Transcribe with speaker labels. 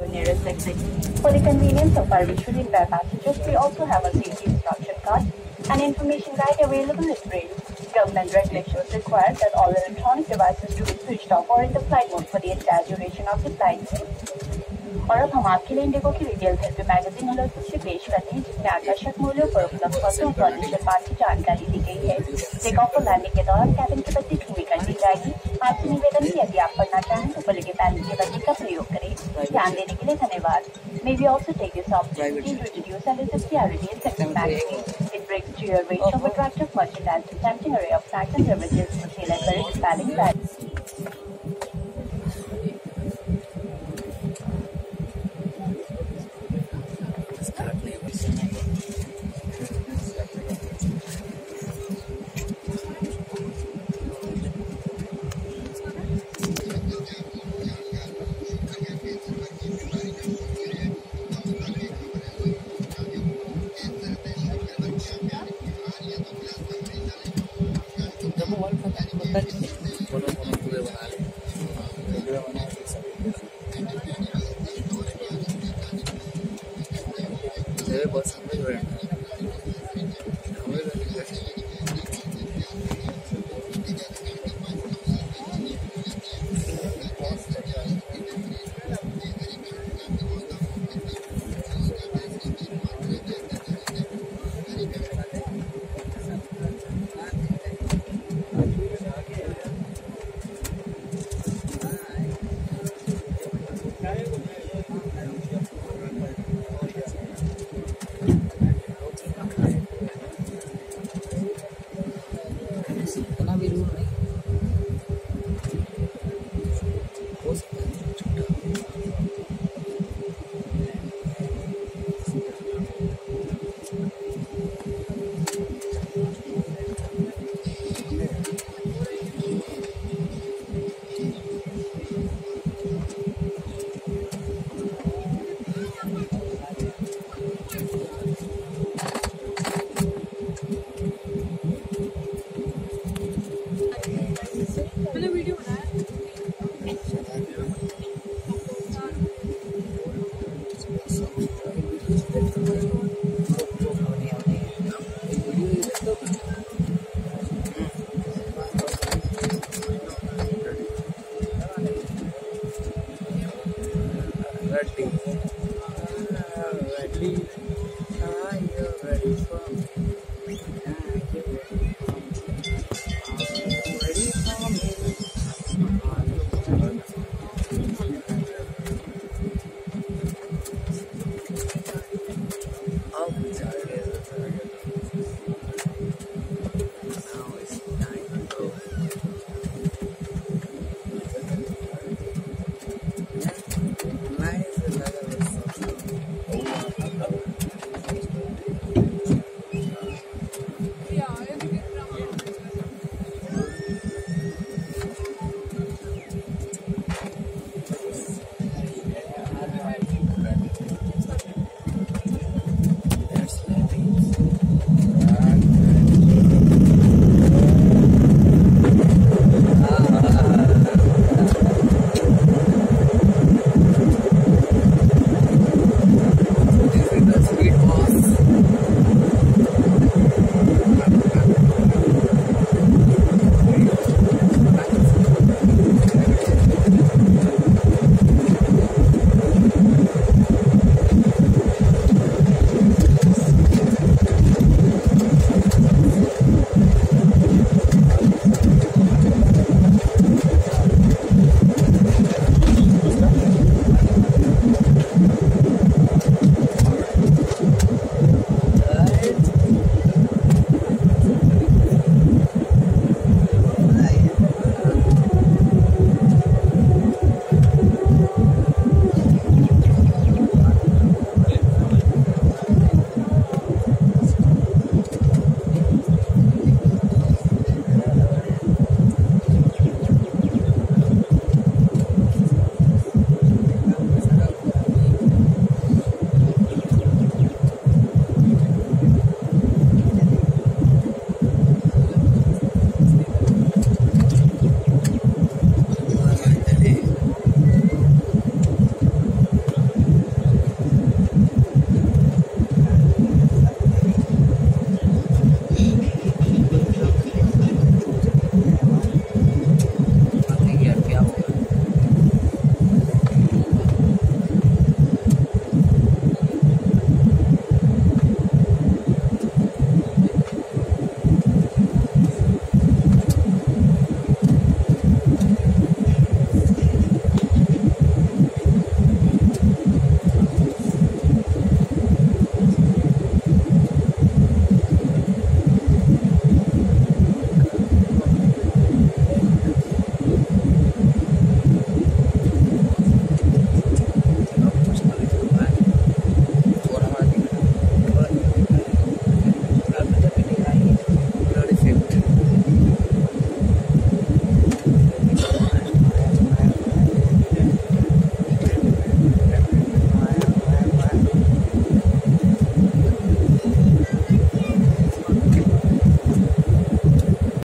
Speaker 1: nearest exit. For the convenience of our visually impaired passengers, we also have a safety instruction card. An information guide available in braille. Government regulations require that all electronic devices to be switched off or in the flight mode for the entire duration of the flight. और अब हम आपके लिए Indigo की retail therapy magazine alert से पेश करते हैं जिसमें आकर्षक मूल्यों पर उपलब्ध वस्तुओं और फर्नीचर पार्ट की जानकारी दी गई है। टेक ऑफ और लैंडिंग के दौरान कैबिन की बत्ती धीमी कर दी जाएगी। आपसे निवेदन है यदि आप पढ़ना चाहें तो पहले के पैनल की बत्ती का प्रयोग करें। ध्यान देने के लिए धन्यवाद। May we also take this opportunity to introduce and visit our retail section magazine. It brings to your range of attractive merchandise and tempting array of snacks and beverages for sale at very compelling prices.
Speaker 2: Are you ready for me?